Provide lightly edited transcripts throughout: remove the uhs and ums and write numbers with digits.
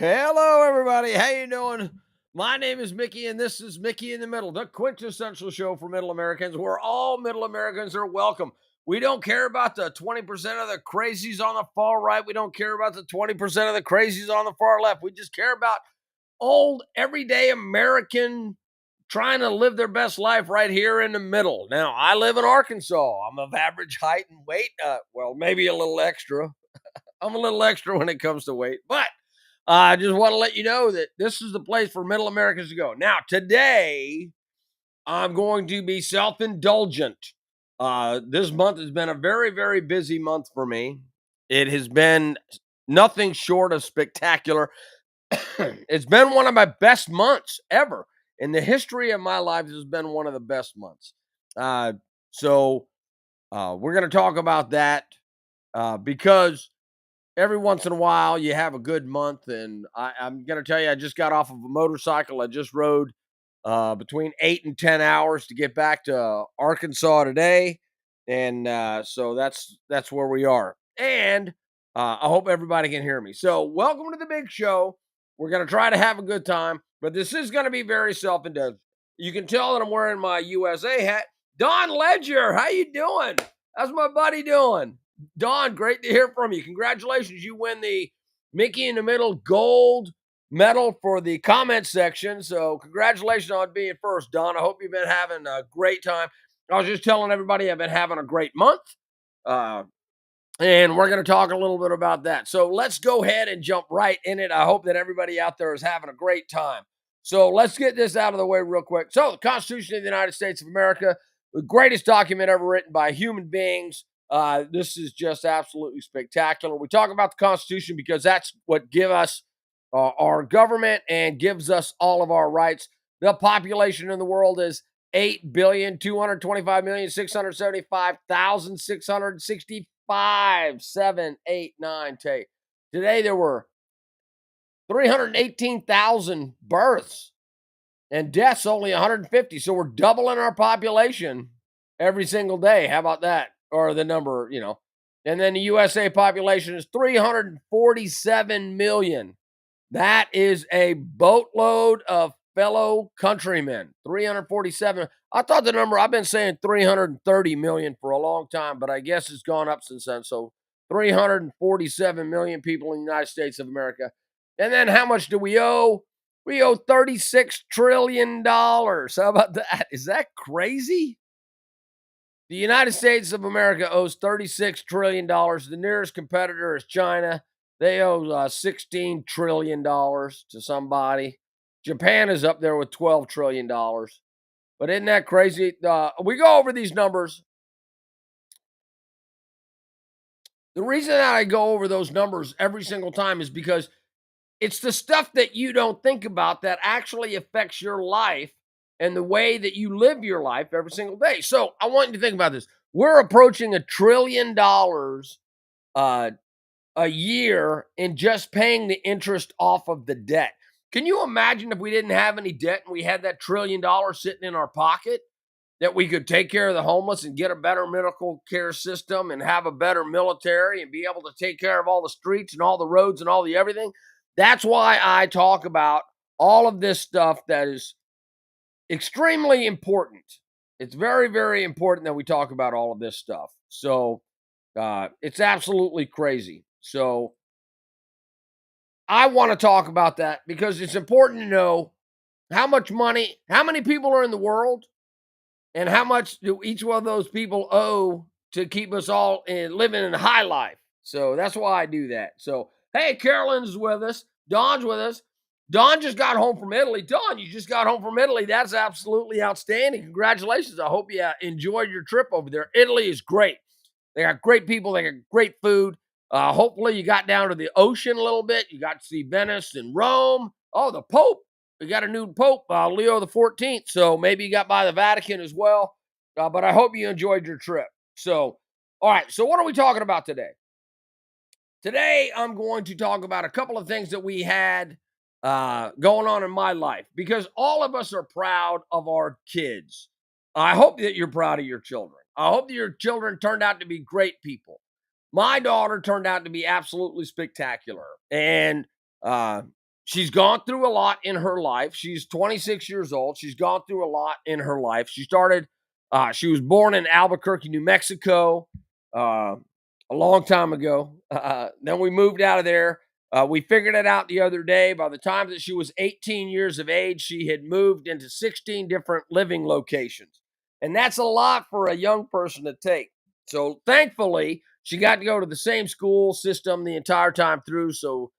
Hello, everybody. How you doing? My name is Mickey, and this is Mickey in the Middle, the quintessential show for Middle Americans, where all Middle Americans are welcome. We don't care about the 20% of the crazies on the far right. We don't care about the 20% of the crazies on the far left. We just care about old, everyday American trying to live their best life right here in the middle. Now, I live in Arkansas. I'm of average height and weight. Well, maybe a little extra. I'm a little extra when it comes to weight, but I just want to let you know that this is the place for middle Americans to go. Now, today, I'm going to be self indulgent. This month has been a very, very busy month for me. It has been nothing short of spectacular. It's been one of my best months ever in the history of my life. This has been one of the best months. Uh, so, we're going to talk about that because every once in a while you have a good month, and I'm going to tell you, I just got off of a motorcycle. I just rode between 8 and 10 hours to get back to Arkansas today, and so that's where we are. And I hope everybody can hear me. So, welcome to the big show. We're going to try to have a good time, but this is going to be very self-indulgent. You can tell that I'm wearing my USA hat. Don Ledger, how you doing? How's my buddy doing? Don, great to hear from you. Congratulations. You win the Mickey in the Middle gold medal for the comment section. So, congratulations on being first, Don. I hope you've been having a great time. I was just telling everybody I've been having a great month. Uh, and we're going to talk a little bit about that. So, let's go ahead and jump right in it. I hope that everybody out there is having a great time. So, let's get this out of the way real quick. So, the Constitution of the United States of America, the greatest document ever written by human beings. This is just absolutely spectacular. We talk about the Constitution because that's what give us our government and gives us all of our rights. The population in the world is 8,225,675,665. 7, 8, 9, 10. Today there were 318,000 births and deaths only 150. So we're doubling our population every single day. How about that? Or the number. And then the USA population is 347 million. That is a boatload of fellow countrymen. 347. I thought the number, I've been saying 330 million for a long time, but I guess it's gone up since then. So 347 million people in the United States of America. And then how much do we owe? We owe $36 trillion. How about that? Is that crazy? The United States of America owes $36 trillion. The nearest competitor is China. They owe $16 trillion to somebody. Japan is up there with $12 trillion. But isn't that crazy? We go over these numbers. The reason that I go over those numbers every single time is because it's the stuff that you don't think about that actually affects your life and the way that you live your life every single day. So I want you to think about this. We're approaching $1 trillion uh, a year in just paying the interest off of the debt. Can you imagine if we didn't have any debt and we had that $1 trillion sitting in our pocket? That we could take care of the homeless and get a better medical care system and have a better military and be able to take care of all the streets and all the roads and all the everything. That's why I talk about all of this stuff that is extremely important. It's very, very important that we talk about all of this stuff. So it's absolutely crazy. So I want to talk about that because it's important to know how much money, how many people are in the world, and how much do each one of those people owe to keep us all living in high life? So that's why I do that. So, hey, Carolyn's with us. Don's with us. Don just got home from Italy. Don, you just got home from Italy. That's absolutely outstanding. Congratulations. I hope you enjoyed your trip over there. Italy is great. They got great people. They got great food. Hopefully, you got down to the ocean a little bit. You got to see Venice and Rome. Oh, the Pope. We got a new Pope, Leo the 14th. So maybe you got by the Vatican as well. But I hope you enjoyed your trip. So, all right. So, what are we talking about today? Today, I'm going to talk about a couple of things that we had going on in my life because all of us are proud of our kids. I hope that you're proud of your children. I hope that your children turned out to be great people. My daughter turned out to be absolutely spectacular. And She's gone through a lot in her life. She's 26 years old. She's gone through a lot in her life. She was born in Albuquerque, New Mexico, a long time ago. Then we moved out of there. We figured it out the other day. By the time that she was 18 years of age, she had moved into 16 different living locations. And that's a lot for a young person to take. So thankfully, she got to go to the same school system the entire time through. So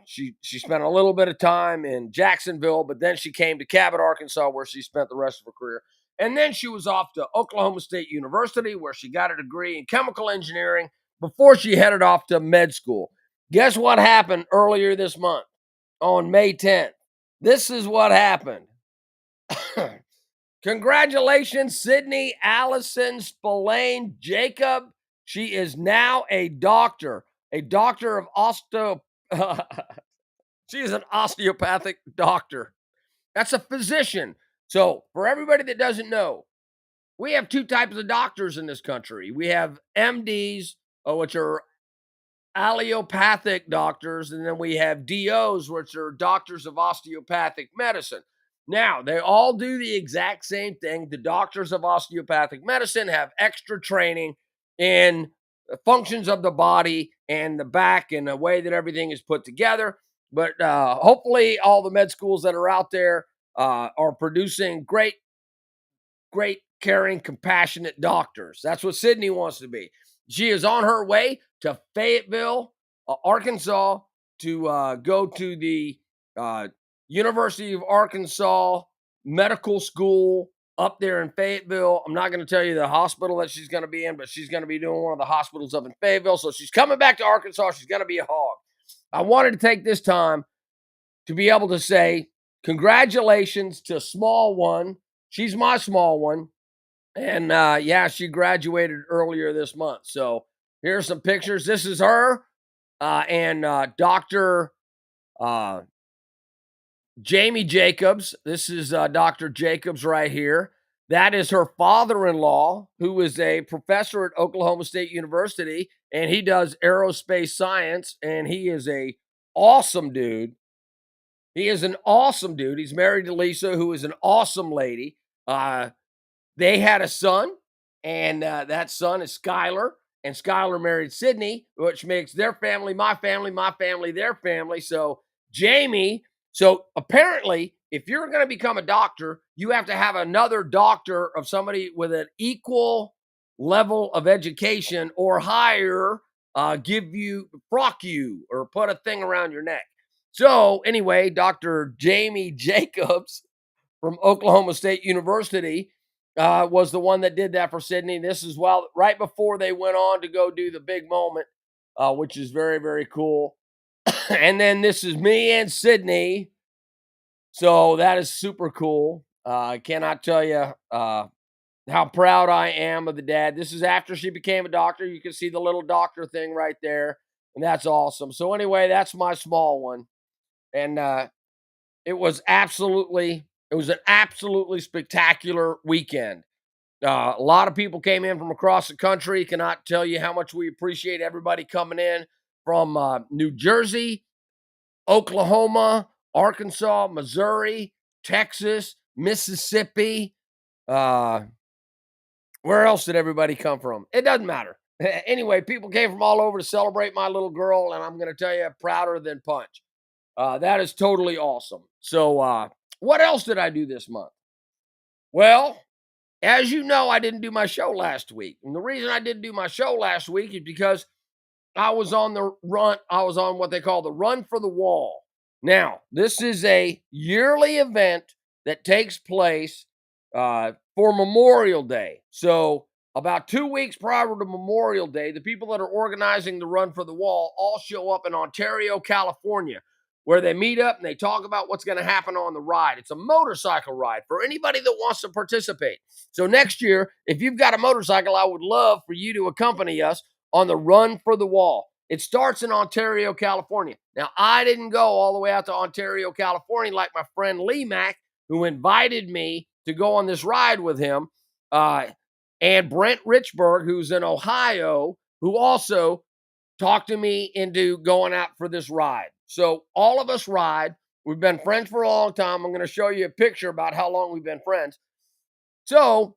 she spent a little bit of time in Jacksonville, but then she came to Cabot, Arkansas, where she spent the rest of her career. And then she was off to Oklahoma State University, where she got a degree in chemical engineering before she headed off to med school. Guess what happened earlier this month on May 10th? This is what happened. Congratulations, Sydney Allison Spillane Jacob. She is now a doctor of she is an osteopathic doctor. That's a physician. So, for everybody that doesn't know, we have two types of doctors in this country. We have MDs, which are allopathic doctors, and then we have DOs, which are doctors of osteopathic medicine. Now, they all do the exact same thing. The doctors of osteopathic medicine have extra training in functions of the body and the back and the way that everything is put together. But hopefully, all the med schools that are out there are producing great, caring, compassionate doctors. That's what Sydney wants to be. She is on her way to Fayetteville, Arkansas, to go to the University of Arkansas Medical School up there in Fayetteville. I'm not going to tell you the hospital that she's going to be in, but she's going to be doing one of the hospitals up in Fayetteville. So she's coming back to Arkansas. She's going to be a hog. I wanted to take this time to be able to say congratulations to small one. She's my small one. And yeah, she graduated earlier this month. So here's some pictures. This is her and Dr. Jamie Jacobs. This is Dr. Jacobs right here. That is her father-in-law, who is a professor at Oklahoma State University, and he does aerospace science, and he is a awesome dude. He is an awesome dude. He's married to Lisa, who is an awesome lady. They had a son, and that son is Skylar, and Skylar married Sydney, which makes their family, my family, their family. So Jamie, so apparently, if you're going to become a doctor, you have to have another doctor of somebody with an equal level of education or higher frock you or put a thing around your neck. So anyway, Dr. Jamie Jacobs from Oklahoma State University was the one that did that for Sydney. This is right before they went on to go do the big moment, which is very, very cool. And then this is me and Sydney. So that is super cool. I cannot tell you how proud I am of the dad. This is after she became a doctor. You can see the little doctor thing right there. And that's awesome. So anyway, that's my small one. And it was an absolutely spectacular weekend. A lot of people came in from across the country. Cannot tell you how much we appreciate everybody coming in from New Jersey, Oklahoma, Arkansas, Missouri, Texas, Mississippi. Where else did everybody come from? It doesn't matter. Anyway, people came from all over to celebrate my little girl, and I'm going to tell you, prouder than punch. That is totally awesome. So, what else did I do this month? Well, as you know, I didn't do my show last week. And the reason I didn't do my show last week is because I was on the run. I was on what they call the Run for the Wall. Now, this is a yearly event that takes place for Memorial Day. So, about 2 weeks prior to Memorial Day, the people that are organizing the Run for the Wall all show up in Ontario, California, where they meet up and they talk about what's going to happen on the ride. It's a motorcycle ride for anybody that wants to participate. So next year, if you've got a motorcycle, I would love for you to accompany us on the Run for the Wall. It starts in Ontario, California. Now, I didn't go all the way out to Ontario, California like my friend Lee Mack, who invited me to go on this ride with him, and Brent Richburg, who's in Ohio, who also talked to me into going out for this ride. So all of us ride. We've been friends for a long time. I'm going to show you a picture about how long we've been friends. So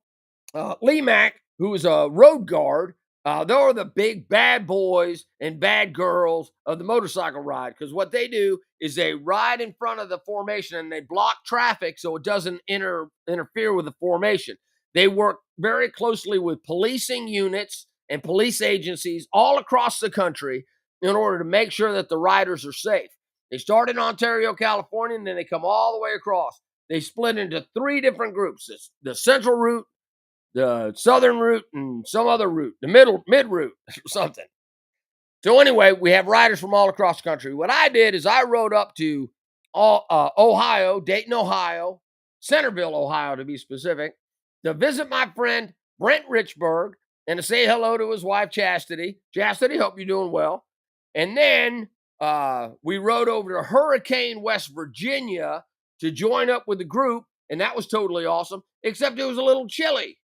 Lee Mack, who is a road guard, they're the big bad boys and bad girls of the motorcycle ride, because what they do is they ride in front of the formation and they block traffic so it doesn't interfere with the formation. They work very closely with policing units and police agencies all across the country in order to make sure that the riders are safe. They start in Ontario, California, and then they come all the way across. They split into three different groups: the central route, the southern route, and some other route, the mid route, or something. So anyway, we have riders from all across the country. What I did is I rode up to Ohio, Dayton, Ohio, Centerville, Ohio, to be specific, to visit my friend Brent Richburg and to say hello to his wife Chastity. Chastity, hope you're doing well. And then we rode over to Hurricane, West Virginia, to join up with the group, and that was totally awesome. Except it was a little chilly.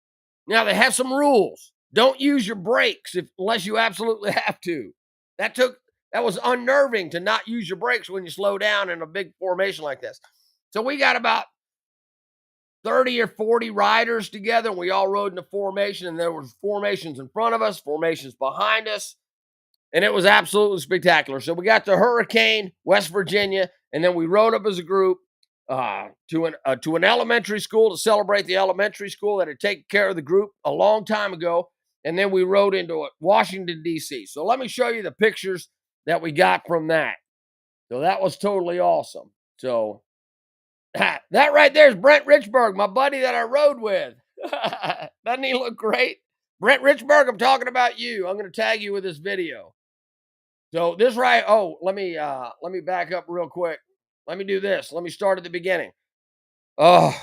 Now they have some rules. Don't use your brakes unless you absolutely have to. That was unnerving to not use your brakes when you slow down in a big formation like this. So we got about 30 or 40 riders together, and we all rode in a formation, and there was formations in front of us, formations behind us, and it was absolutely spectacular. So we got to Hurricane, West Virginia, and then we rode up as a group to an elementary school to celebrate the elementary school that had taken care of the group a long time ago. And then we rode into Washington, D.C. So let me show you the pictures that we got from that. So that was totally awesome. So that right there is Brent Richburg, my buddy that I rode with. Doesn't he look great? Brent Richburg, I'm talking about you. I'm going to tag you with this video. So this right, let me back up real quick. Let me do this. Let me start at the beginning. I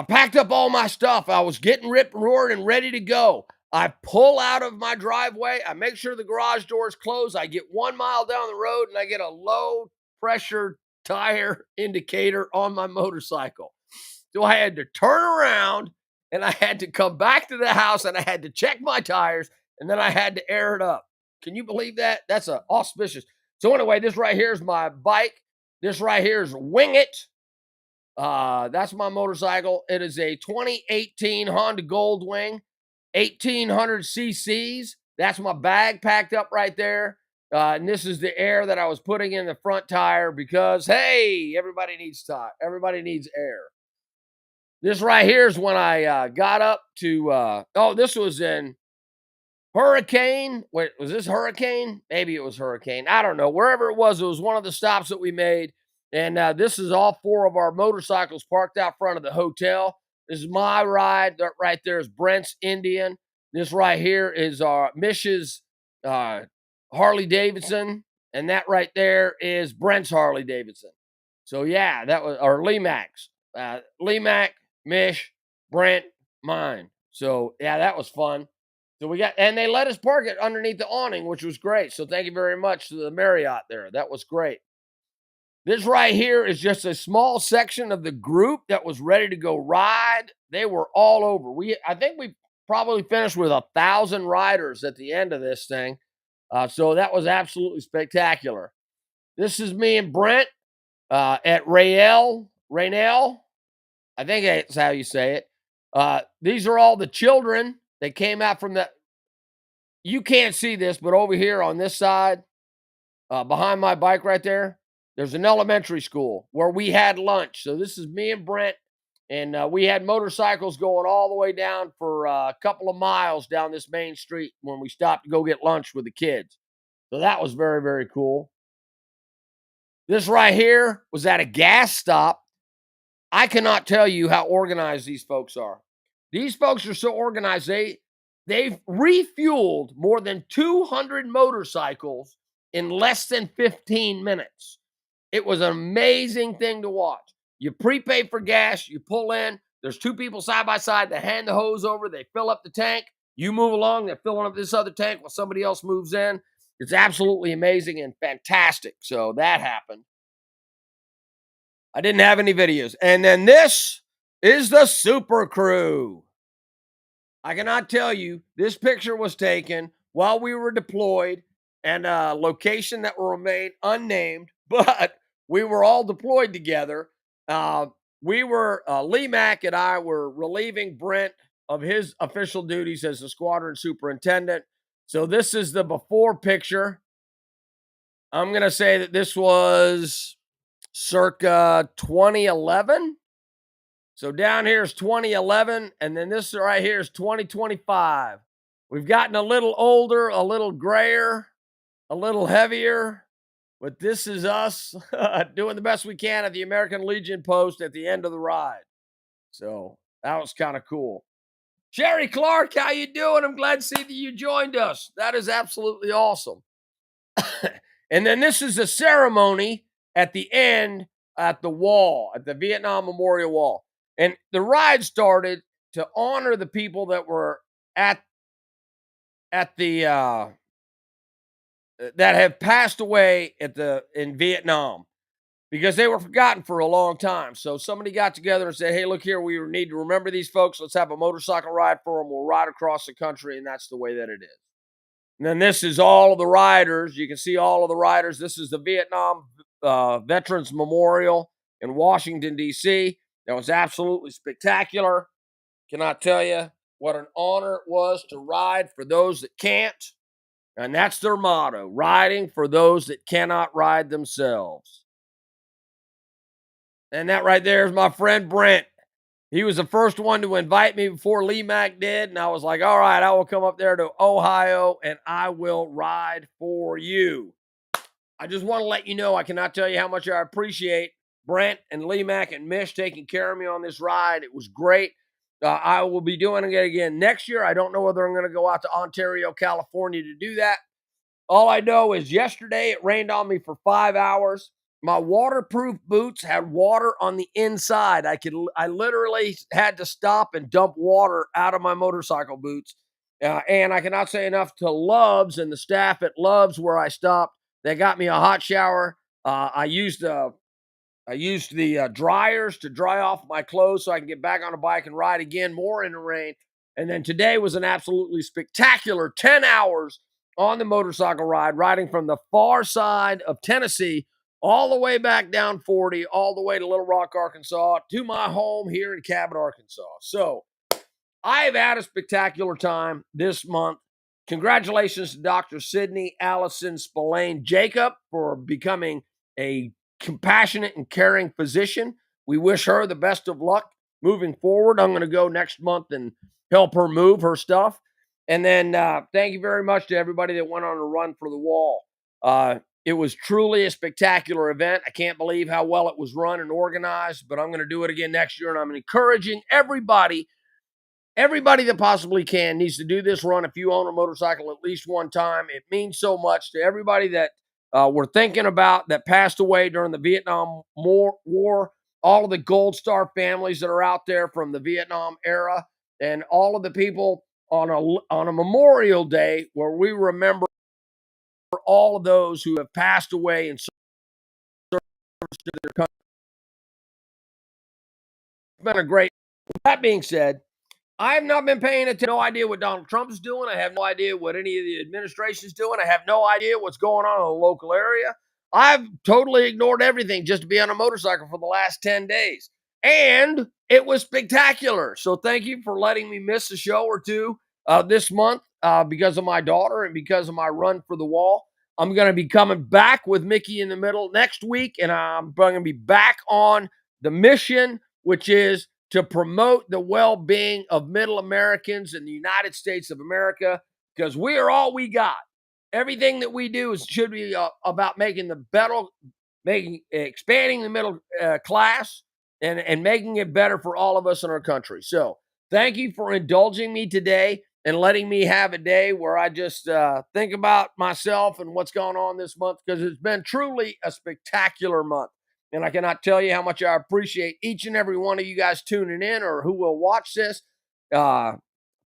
packed up all my stuff. I was getting ripped and roared and ready to go. I pull out of my driveway. I make sure the garage door is closed. I get 1 mile down the road and I get a low pressure tire indicator on my motorcycle. So I had to turn around and I had to come back to the house and I had to check my tires and then I had to air it up. Can you believe that? That's auspicious. So anyway, this right here is my bike. This right here is Wing It. That's my motorcycle. It is a 2018 Honda Goldwing, 1800 cc's. That's my bag packed up right there. And this is the air that I was putting in the front tire because, hey, everybody needs air. This right here is when I got up to, this was in Hurricane. Wait, was this Hurricane? Maybe it was Hurricane. I don't know. Wherever it was one of the stops that we made. And this is all four of our motorcycles parked out front of the hotel. This is my ride. That right there is Brent's Indian. This right here is Mish's Harley Davidson. And that right there is Brent's Harley Davidson. So yeah, that was, or Lee Mack's. Lee Mack, Mish, Brent, mine. So yeah, that was fun. So and they let us park it underneath the awning, which was great. So thank you very much to the Marriott there. That was great. This right here is just a small section of the group that was ready to go ride. They were all over. I think we probably finished with 1,000 riders at the end of this thing. So that was absolutely spectacular. This is me and Brent at Raynell. I think that's how you say it. These are all the children that came out from the, you can't see this, but over here on this side, behind my bike right there, there's an elementary school where we had lunch. So this is me and Brent, and we had motorcycles going all the way down for a couple of miles down this main street when we stopped to go get lunch with the kids. So that was very, very cool. This right here was at a gas stop. I cannot tell you how organized these folks are. These folks are so organized. They've refueled more than 200 motorcycles in less than 15 minutes. It was an amazing thing to watch. You prepay for gas, you pull in, there's two people side by side, they hand the hose over, they fill up the tank, you move along, they're filling up this other tank while somebody else moves in. It's absolutely amazing and fantastic. So that happened. I didn't have any videos. And then this is the Super Crew. I cannot tell you, this picture was taken while we were deployed, and a location that will remain unnamed, but we were all deployed together. Uh, Lee Mack and I were relieving Brent of his official duties as the squadron superintendent. So this is the before picture. I'm going to say that this was circa 2011. So down here is 2011, and then this right here is 2025. We've gotten a little older, a little grayer, a little heavier, but this is us doing the best we can at the American Legion post at the end of the ride. So that was kind of cool. Sherry Clark, how you doing? I'm glad to see that you joined us. That is absolutely awesome. And then this is a ceremony at the end at the wall, at the Vietnam Memorial Wall. And the ride started to honor the people that were at the that have passed away in Vietnam, because they were forgotten for a long time. So somebody got together and said, "Hey, look here, we need to remember these folks. Let's have a motorcycle ride for them. We'll ride across the country," and that's the way that it is. And then this is all of the riders. You can see all of the riders. This is the Vietnam Veterans Memorial in Washington, D.C. That was absolutely spectacular. Cannot tell you what an honor it was to ride for those that can't. And that's their motto, riding for those that cannot ride themselves. And that right there is my friend Brent. He was the first one to invite me before Lee Mack did. And I was like, all right, I will come up there to Ohio and I will ride for you. I just want to let you know, I cannot tell you how much I appreciate Brent and Lee Mack and Mish taking care of me on this ride. It was great. I will be doing it again next year. I don't know whether I'm going to go out to Ontario, California to do that. All I know is yesterday it rained on me for 5 hours. My waterproof boots had water on the inside. I literally had to stop and dump water out of my motorcycle boots. And I cannot say enough to Love's and the staff at Love's where I stopped. They got me a hot shower. I used the dryers to dry off my clothes so I can get back on a bike and ride again more in the rain. And then today was an absolutely spectacular 10 hours on the motorcycle ride, riding from the far side of Tennessee all the way back down 40, all the way to Little Rock, Arkansas, to my home here in Cabot, Arkansas. So I have had a spectacular time this month. Congratulations to Dr. Sydney Allison Spillane Jacob for becoming a compassionate and caring physician. We wish her the best of luck moving forward. I'm going to go next month and help her move her stuff. And then thank you very much to everybody that went on a run for the wall. It was truly a spectacular event. I can't believe how well it was run and organized, but I'm going to do it again next year. And I'm encouraging everybody that possibly can needs to do this run if you own a motorcycle at least one time. It means so much to everybody that we're thinking about that passed away during the Vietnam War, all of the Gold Star families that are out there from the Vietnam era, and all of the people on a Memorial Day where we remember all of those who have passed away in service to their country. It's been a great. With that being said, I have not been paying attention. No idea what Donald Trump is doing. I have no idea what any of the administration is doing. I have no idea what's going on in the local area. I've totally ignored everything just to be on a motorcycle for the last 10 days. And it was spectacular. So thank you for letting me miss a show or two this month because of my daughter and because of my run for the wall. I'm going to be coming back with Mickey in the Middle next week, and I'm going to be back on the mission, which is to promote the well-being of Middle Americans in the United States of America, because we are all we got. Everything that we do should be about expanding the middle class and making it better for all of us in our country. So thank you for indulging me today and letting me have a day where I just think about myself and what's going on this month, because it's been truly a spectacular month. And I cannot tell you how much I appreciate each and every one of you guys tuning in or who will watch this.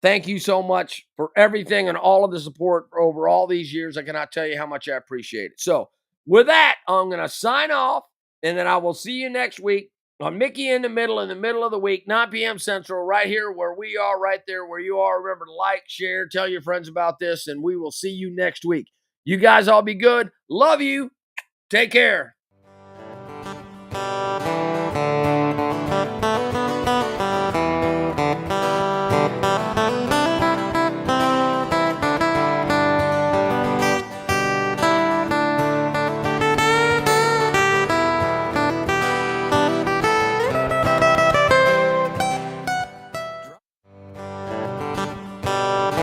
Thank you so much for everything and all of the support over all these years. I cannot tell you how much I appreciate it. So with that, I'm going to sign off, and then I will see you next week on Mickey in the Middle of the week, 9 p.m. Central, right here where we are, right there where you are. Remember to like, share, tell your friends about this, and we will see you next week. You guys all be good. Love you. Take care.